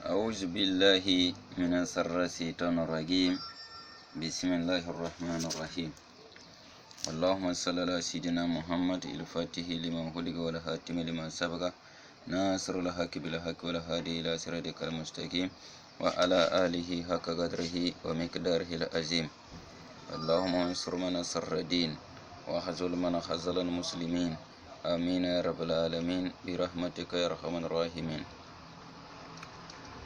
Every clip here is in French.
أعوذ بالله من الشيطان الرجيم. بسم الله الرحمن الرحيم. اللهم صل على سيدنا محمد الفاتح لما خلق والخاتم لما سبق ناصر الحق بالحق والهادي إلى صراطك المستقيم وعلى آله حق قدره ومقداره العظيم. اللهم انصر من نصر الدين وخذل من خذل المسلمين. آمين يا رب العالمين برحمتك يا أرحم الراحمين.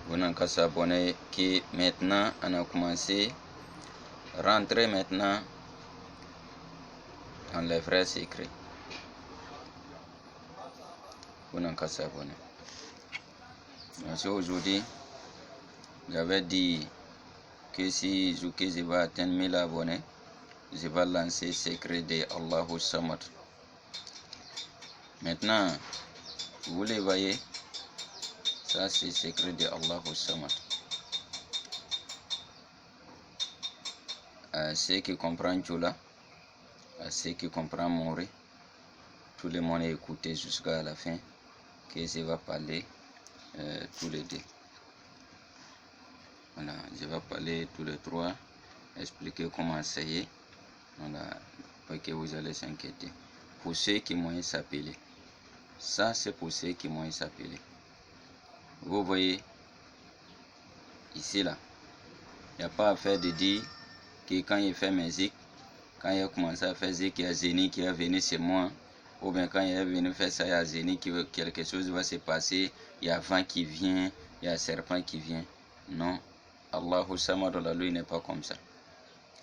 Vous n'avez qu'à s'abonner qui maintenant on a commencé à rentrer maintenant dans les vrais secrets. Vous n'avez qu'à s'abonner. Aujourd'hui, j'avais dit que si je vais atteindre 1000 abonnés, je vais lancer le secret de Allahu Samad. Maintenant, vous les voyez. Ça, c'est le secret de Allahu Samad. À ceux qui comprennent Djoula, à ceux qui comprennent Mori, tout le monde écouté jusqu'à la fin, que je vais parler tous les deux. Voilà, je vais parler tous les trois, expliquer comment essayer. Voilà, pour que vous allez s'inquiéter. Pour ceux qui m'ont s'appelé, ça c'est pour ceux qui m'ont s'appelé. Vous voyez, ici là, il n'y a pas à faire de dire que quand il fait musique, quand il a commencé à faire zik, il y a Zéni qui est venu chez moi, ou bien quand il est venu faire ça, il y a Zéni qui quelque chose va se passer, il y a vent qui vient, il y a serpent qui vient. Non, Allahu Samadu, lui, il n'est pas comme ça.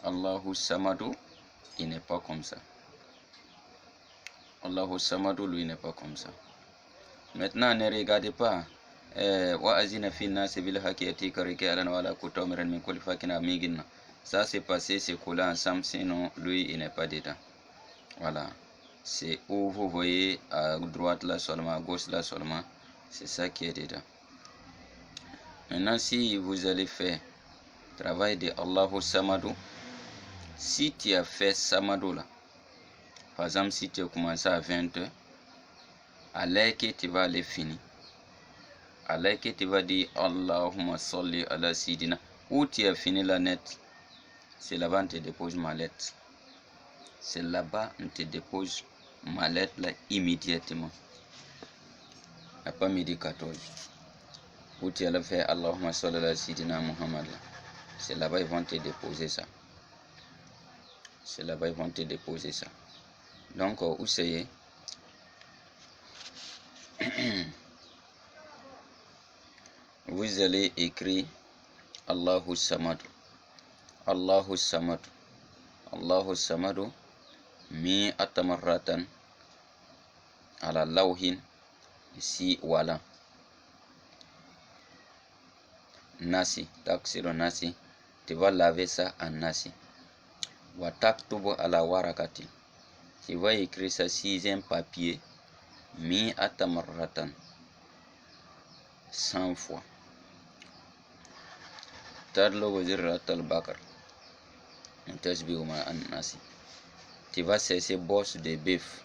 Allahu Samadu, il n'est pas comme ça. Allahu Samadu, lui, n'est pas comme ça. Maintenant, ne regardez pas. Wa'azina fi nasi bil haqi yatika rikalan wala kutamiran min kulli fakin amigina. Ça c'est passé, c'est collé ensemble, sinon lui il n'est pas dedans. Voilà, c'est où vous voyez à droite là seulement, à gauche là seulement, c'est ça qui est dedans. Maintenant, si vous allez faire travail de Allahu Samadu, si tu as fait Samadu là, par exemple si tu as commencé à 20h, à l'heure que tu vas aller finir, à l'heure que tu vas dire Allahumma salli ala Sidina, où tu as fini la net, c'est là-bas on te dépose ma lettre. C'est là-bas on te dépose ma lettre là immédiatement. À pas midi 14. Où tu allais faire Allahumma salli ala Sidina Muhammad là. C'est là-bas ils vont te déposer ça. C'est là-bas ils vont te déposer ça. Donc où c'est vous allez écrire Allahu Samadu, Allahu Samadu, Allahu Samadu, mi atamarratan ala lawhin, ici voilà. Nasi, taksiro nasi, tu vas laver ça en nasi. Wa taktubu ala warakati, tu vas écrire ça 6e papier, mi atamarratan, 100 fois. Tadlo wazir ratal bakar. Tu vas cesser bosse de bœuf.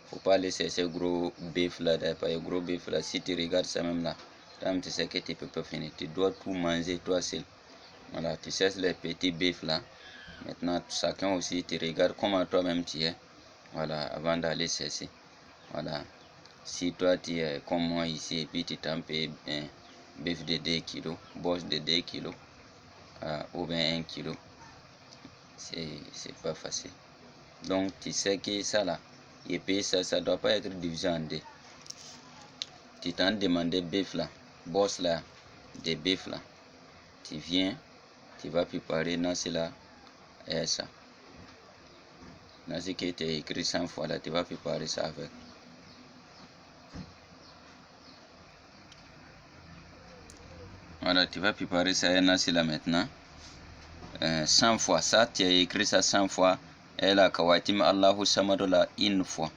Faut pas laisser ce gros bœuf là, pas gros bœuf là. Si tu regardes ça même là, tu sais que tu peux pas finir. Tu dois tout manger toi seul. Voilà, tu cesses les petits bœufs là. Maintenant, chacun aussi, tu regardes comment toi-même tu es. Voilà, avant d'aller cesser. Voilà. Si toi tu es comme moi ici et puis tu t'en payes bœuf de 2 kilos, bosse de 2 kilos, ou bien 1 kilo, c'est pas facile. Donc tu sais que ça là, et puis ça doit pas être divisé en deux. Tu t'en demandes bœuf là, bosse là, des bœufs là, tu viens, tu vas préparer nasi là, et ça. Nasi qui était écrit 100 fois là, tu vas préparer ça avec. Voilà, tu vas préparer ça et nasi là maintenant. 100 fois, ça tu as écrit ça 100 fois. Et la kawatim Allahu Samadu là une fois.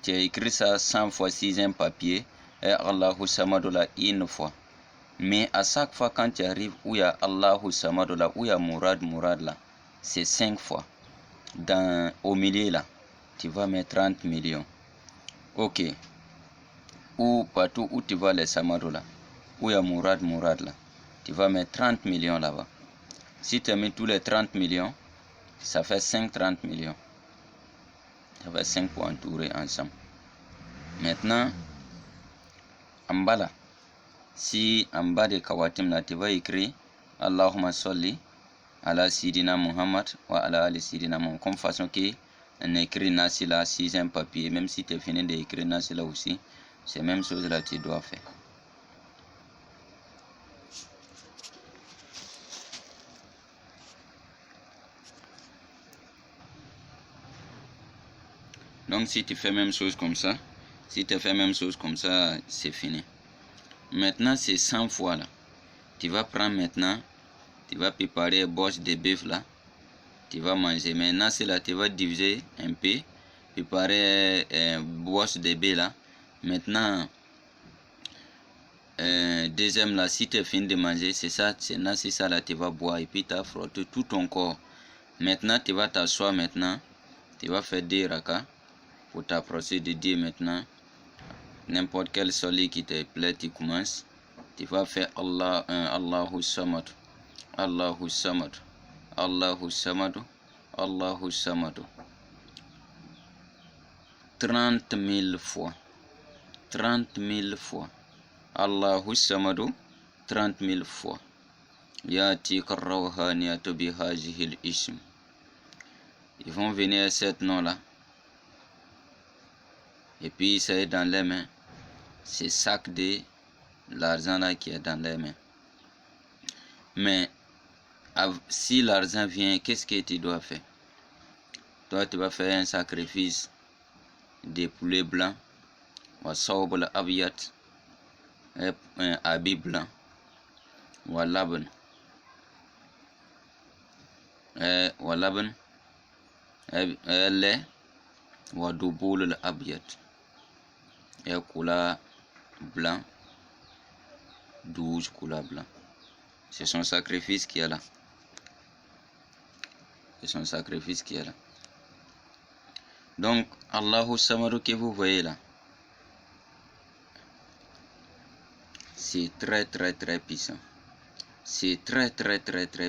Tu as écrit ça 100 fois 6e papier. Et Allahu Samadu là une fois. Mais à chaque fois quand tu arrives où il y a Allahu Samadu là, où il y a Mourad là, c'est 5 fois. Au milieu là, tu vas mettre 30 millions. Ok. Ou partout où tu vois les Samadu là. où il y a Mourad là, tu vas mettre 30 millions là-bas. Si tu as mis tous les 30 millions, ça fait 30 millions. Ça fait 5 pour entourer ensemble. Maintenant, en bas là, si en bas de Kawatim là, tu vas écrire Allahumma salli ala Sidina Muhammad wa ala ali Sidina Muhammad. Comme façon qu'on écrit Nasi là, 6e papier. Même si tu es fini d'écrire Nasi là aussi, c'est la même chose là tu dois faire. Donc si tu fais même chose comme ça, c'est fini. Maintenant c'est 100 fois là. Tu vas prendre maintenant, tu vas préparer bosse de bœuf là. Tu vas manger. Maintenant c'est là, tu vas diviser un peu, préparer bosse de bœuf là. Maintenant, deuxième là, si tu as fini de manger, c'est ça là, tu vas boire et puis tu as frotté tout ton corps. Maintenant tu vas t'asseoir maintenant, tu vas faire des rakas. Pour t'approcher de Dieu maintenant, n'importe quel soleil qui te plaît, tu commences. Tu vas faire Allahu Samad, Allahu Samad, Allahu Samad, Allahu Samad. 30 000 fois. 30 000 fois. Allahu Samad, 30 000 fois. Yatik ar-rawhaniyatu bihajihil ism. Ils vont venir à cet nom-là. Et puis c'est dans les mains, c'est sac de l'argent là qui est dans les mains. Mais si l'argent vient, qu'est-ce que tu dois faire? Toi tu vas faire un sacrifice de poulet blanc, ou saoub abiyat, un habit blanc, ou laban, lait, ou douboul abiyat. Et couleur blanc, 12 couleurs blanc. C'est son sacrifice qui est là. C'est son sacrifice qui est là. Donc, Allahu Samad que vous voyez là, c'est très puissant. C'est très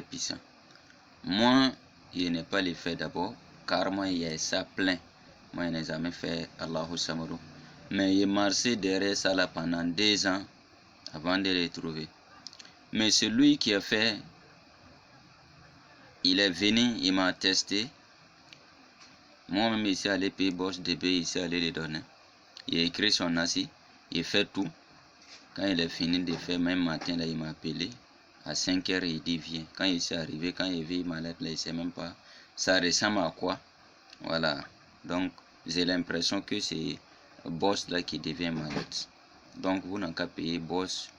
puissant. Moi, je n'ai pas le fait d'abord, car moi, il y a ça plein. Moi, je n'ai jamais fait Allahu Samad. Mais il marché derrière ça là pendant 2 ans avant de le trouver. Mais celui qui a fait, il est venu, il m'a testé. Moi-même, ici, allé payer boss de payer, ici, allé le donner. Il a écrit son assis, il fait tout. Quand il est fini de faire, même matin, là, il m'a appelé. À 5 h, il dit viens. Quand il s'est arrivé, quand il vit ma lettre, là, il ne sait même pas. Ça ressemble à quoi? Voilà. Donc, j'ai l'impression que c'est boss là qui devient malade. Donc vous n'avez qu'à payer boss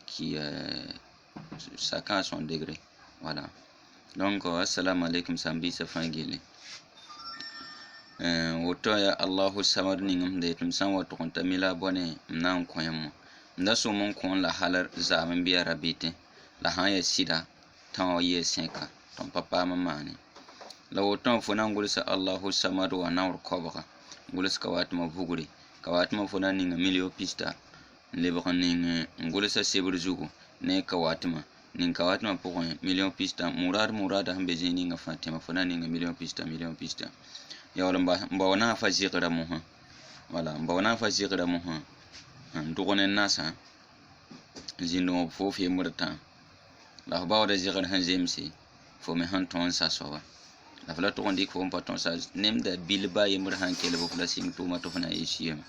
qui chacun à son degré. Voilà. Donc assalamu alaikum sambi safangili. Woto ya Allahu Samad ningam de tum san wato konta mila bone nan koyamo. Nda so mon kon la halar zaman biya rabite. La han ya sida tan ye 5 ton papa mamani. La woto fona ngulsa Allahu Samad wa nawr kobra. Ngulsa kawat ma vuguri. Kawatma fona ninga milio pista lebra ninga ngulsa sebr zugo ne kawatma ning kawatma pour million pista murad hambe ninga fatima fona ninga million pista ya wala mbawana fa zigra muha wala mbawana fa zigra muha ndugone nasa zindo fofi murta la bawda zigra hanzemsi fo me hanton sa sowa la fala to ndik fo paton sa nem da bilba yemur hankele bo placing to mato fana ishiyam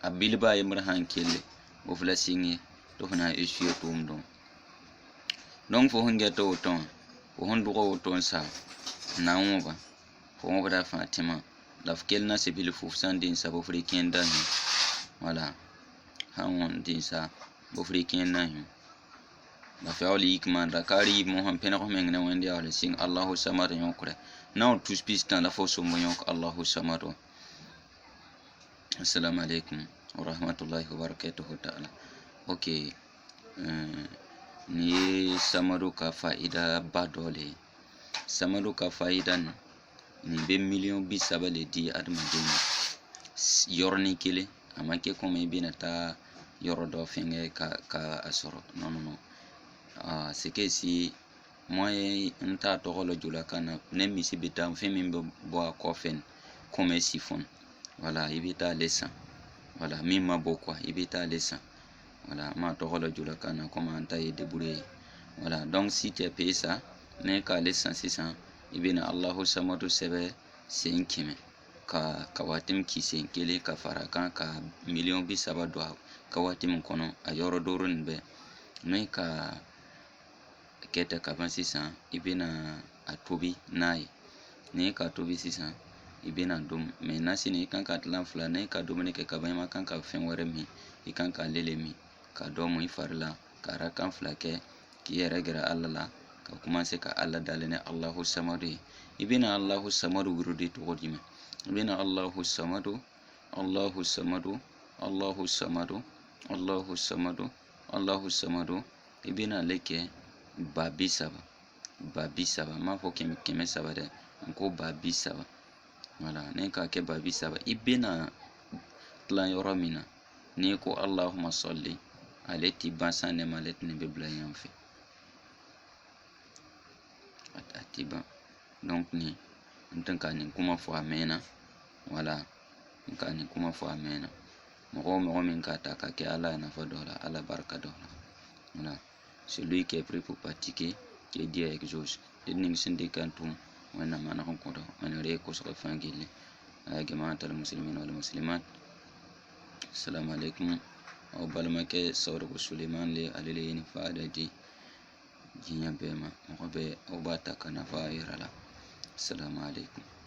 a bilba yemur hankele bo placing to fana ishiyo to mdo donc fo honge to ton fo hondu ko ton sa na wonba fo mo da fatima la fkel na se bil fo sandin sa bo friken dan voilà han din sa bo friken na la fi'ali ikman rakari mo han pena ko men na wende ala sing Allahu Samad yokre now to speak stand la fo so mo yok Allahu Samad. Assalamu alaikum wa rahmatullahi wa barakatuh ta'ala. Okay, ni Samadu ka faida badole Samadu ka faidan ni be million bi sabale di admadin yorni kile amake ko me binata yɔrɔ dɔ fɛngɛ ka a sɔrɔ. Non. C'est que si moi n t'a tɔgɔ la jola kan na ne misi bɛ taa fɛn min bɛ bɔ a kɔfɛ comme siphon, voilà, i bɛ taa ale san, voilà, min ma bɔ quoi, i bɛ taa ale san, voilà, ma tɔgɔ la jola kan na comme an ta ye débrouillé, voilà. Donc si tu as payé ça, ne k'ale san sisan i bɛ na Allahu samadu sɛbɛn sen 100 ka waati min k'i sen 1 ka fara kan ka miliyɔn 30 don a ka waati min kɔnɔ a yɔrɔ duuru nin bɛɛ ne ka kɛta ka ban sisan i bɛ na a tobi n'a ye, ne ka tobi sisan i bɛ na dum, mais na sini i kan ka tilan 2, ne ka dumuni kɛ ka ban i ma kan ka fɛn wɛrɛ min, i kan ka lele min ka dɔ mun i fari la ka rakan 2 kɛ k'i yɛrɛ gɛrɛ Ala la ka commencer ka Ala dalen ni Allahu samadu ye. I bɛ na Allahu samadu wurudi tɔgɔ jumɛn? I bɛ na Allahu samadu, Allahu samadu, Allahu samadu, Allahu samadu, Allahu samadu, i bɛ na ale kɛ 30,000, 30,000, m'a fɔ 100 dɛ, n ko 30,000, voilà. Ne k'a kɛ 30,000 i bɛ na tilan yɔrɔ min na n'i ko Allahumma salli ale ti ban san nɛma, ale tɛna bɛ bila yan fɛ, a ti ban. Donc ni n tɛ ka nin kuma fɔ a mɛnna, voilà, n ka nin kuma fɔ a mɛnna. Mɔgɔ min k'a ta ka kɛ Ala ye nafa dɔ la, Ala barika dɔ la, voilà. Celui qui est prêt pour pratiquer, que Dieu exauce. Ini sindi kantum wana mana konkodo manere ko so fangile jama'at al-muslimin wal muslimat. Assalamu alaikum. Aw balmake sawru Suleiman le alileni faadati jinya bema mo be o bata kana fa irala. Assalamu alaikum.